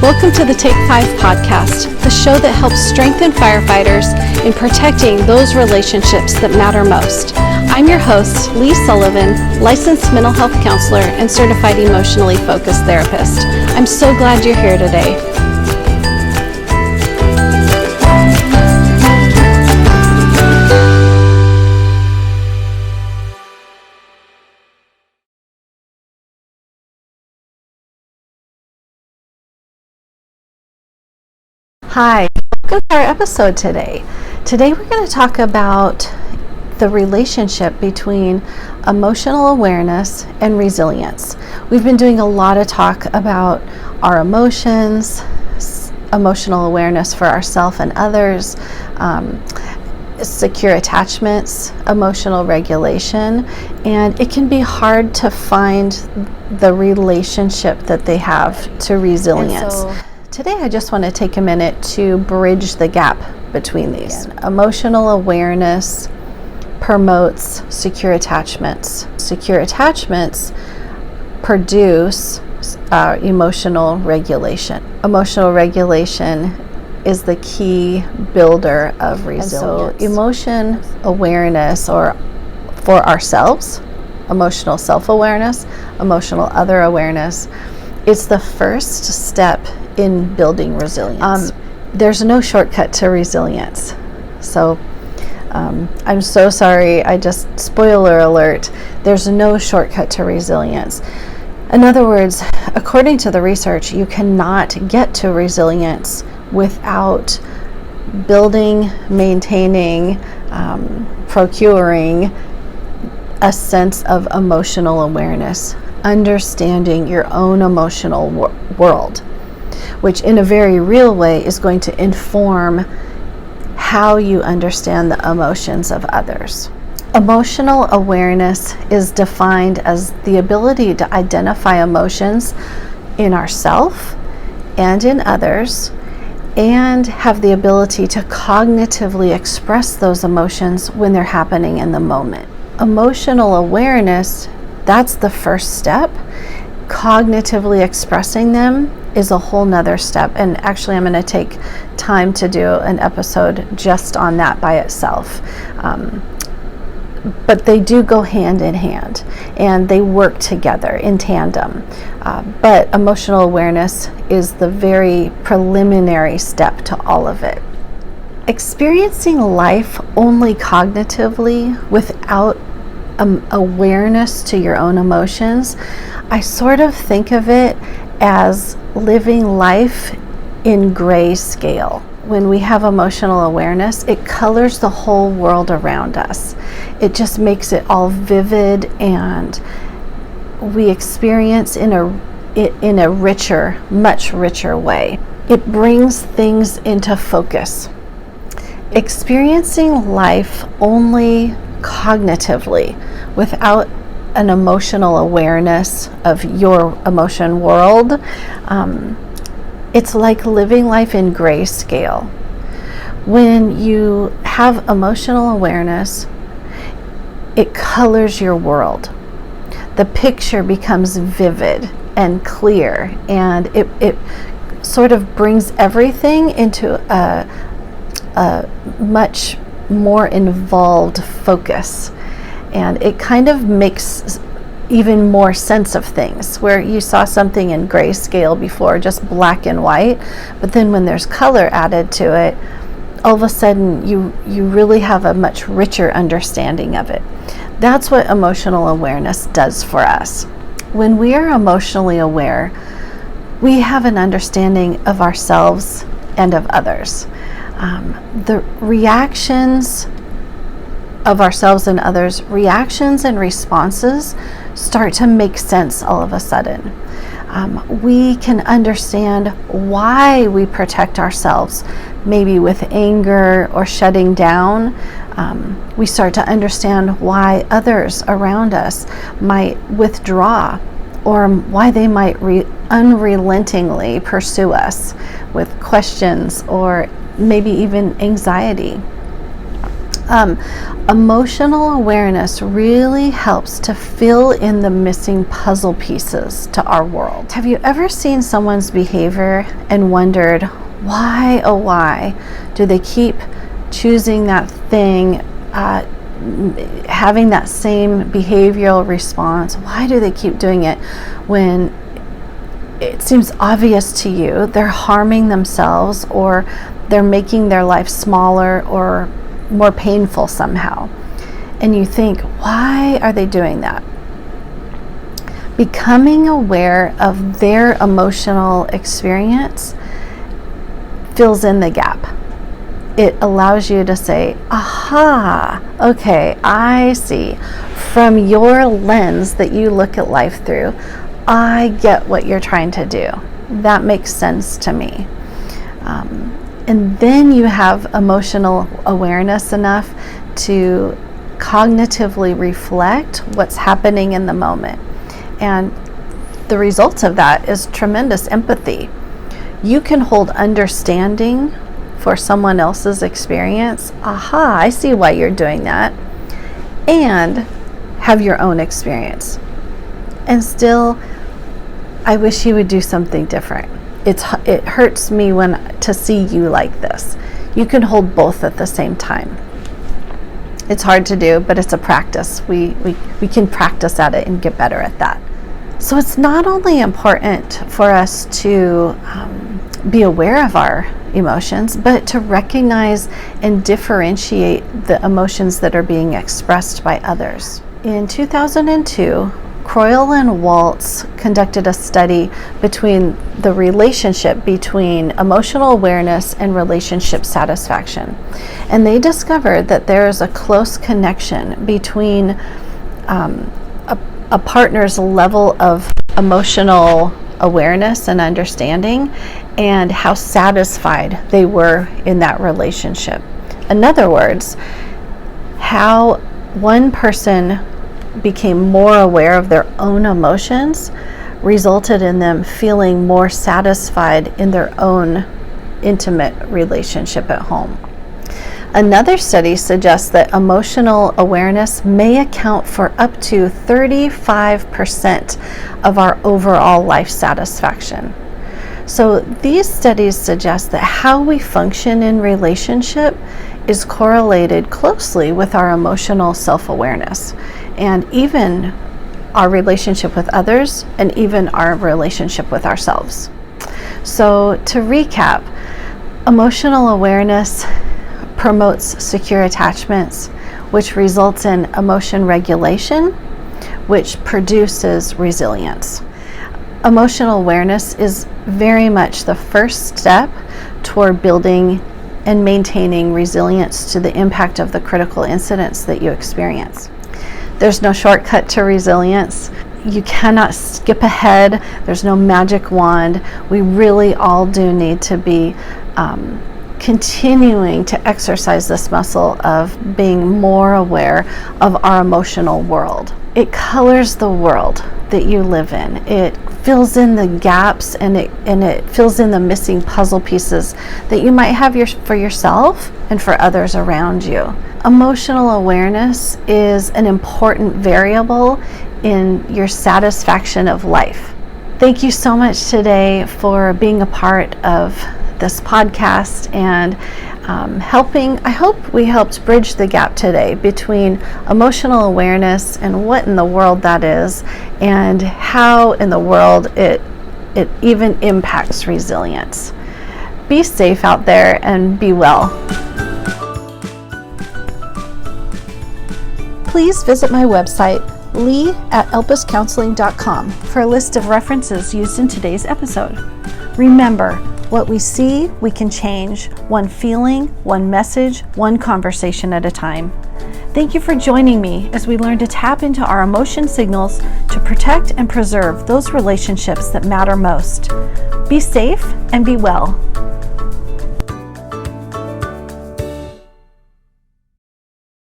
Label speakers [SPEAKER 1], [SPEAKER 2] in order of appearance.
[SPEAKER 1] Welcome to the Take 5 podcast, the show that helps strengthen firefighters in protecting those relationships that matter most. I'm your host, Lee Sullivan, licensed mental health counselor and certified emotionally focused therapist. I'm so glad you're here today. Hi, welcome to our episode today. Today we're going to talk about the relationship between emotional awareness and resilience. We've been doing a lot of talk about our emotions, emotional awareness for ourselves and others, secure attachments, emotional regulation, and it can be hard to find the relationship that they have to resilience. Today I just want to take a minute to bridge the gap between these. Emotional awareness promotes secure attachments. Secure attachments produce emotional regulation. Emotional regulation is the key builder of resilience. So emotion awareness, or for ourselves, emotional self-awareness, emotional other awareness, it's the first step in building resilience. There's no shortcut to resilience. So I'm so sorry, spoiler alert, there's no shortcut to resilience. In other words, according to the research, you cannot get to resilience without building, maintaining, procuring a sense of emotional awareness, understanding your own emotional world, which in a very real way is going to inform how you understand the emotions of others. Emotional awareness is defined as the ability to identify emotions in ourselves and in others, and have the ability to cognitively express those emotions when they're happening in the moment. Emotional awareness, that's the first step. Cognitively expressing them is a whole nother step, and actually I'm going to take time to do an episode just on that by itself. But they do go hand in hand and they work together in tandem. But emotional awareness is the very preliminary step to all of it. Experiencing life only cognitively without awareness to your own emotions, I sort of think of it as living life in grayscale. When we have emotional awareness, it colors the whole world around us. It just makes it all vivid, and we experience in a richer, much richer way. It brings things into focus. Experiencing life only cognitively without an emotional awareness of your emotion world, it's like living life in grayscale. When you have emotional awareness, it colors your world. The picture becomes vivid and clear, and it sort of brings everything into a much more involved focus. And it kind of makes even more sense of things, where you saw something in grayscale before, just black and white, but then when there's color added to it, all of a sudden you really have a much richer understanding of it. That's what emotional awareness does for us. When we are emotionally aware, we have an understanding of ourselves and of others. The reactions of ourselves and others, reactions and responses start to make sense all of a sudden. We can understand why we protect ourselves, maybe with anger or shutting down. We start to understand why others around us might withdraw, or why they might unrelentingly pursue us with questions or maybe even anxiety. Emotional awareness really helps to fill in the missing puzzle pieces to our world. Have you ever seen someone's behavior and wondered, why, oh why, do they keep choosing that thing, having that same behavioral response? Why do they keep doing it when it seems obvious to you they're harming themselves, or they're making their life smaller or more painful somehow? And you think, why are they doing that? Becoming aware of their emotional experience fills in the gap. It allows you to say, aha, okay, I see. From your lens that you look at life through, I get what you're trying to do. That makes sense to me. And then you have emotional awareness enough to cognitively reflect what's happening in the moment. And the result of that is tremendous empathy. You can hold understanding for someone else's experience. Aha, I see why you're doing that. And have your own experience. And still, I wish you would do something different. It hurts me to see you like this. You can hold both at the same time. It's hard to do, but it's a practice. We can practice at it and get better at that. So it's not only important for us to be aware of our emotions, but to recognize and differentiate the emotions that are being expressed by others. In 2002, Croyle and Waltz conducted a study between the relationship between emotional awareness and relationship satisfaction. And they discovered that there is a close connection between a partner's level of emotional awareness and understanding and how satisfied they were in that relationship. In other words, how one person became more aware of their own emotions resulted in them feeling more satisfied in their own intimate relationship at home. Another study suggests that emotional awareness may account for up to 35% of our overall life satisfaction. So these studies suggest that how we function in relationship is correlated closely with our emotional self-awareness, and even our relationship with others, and even our relationship with ourselves. So to recap, emotional awareness promotes secure attachments, which results in emotion regulation, which produces resilience. Emotional awareness is very much the first step toward building and maintaining resilience to the impact of the critical incidents that you experience. There's no shortcut to resilience. You cannot skip ahead. There's no magic wand. We really all do need to be continuing to exercise this muscle of being more aware of our emotional world. It colors the world that you live in. It fills in the gaps, and it fills in the missing puzzle pieces that you might have for yourself and for others around you. Emotional awareness is an important variable in your satisfaction of life. Thank you so much today for being a part of this podcast and I hope we helped bridge the gap today between emotional awareness and what in the world that is, and how in the world it even impacts resilience. Be safe out there and be well. Please visit my website, lee@elpascounseling.com, for a list of references used in today's episode. Remember, what we see, we can change, one feeling, one message, one conversation at a time. Thank you for joining me as we learn to tap into our emotion signals to protect and preserve those relationships that matter most. Be safe and be well.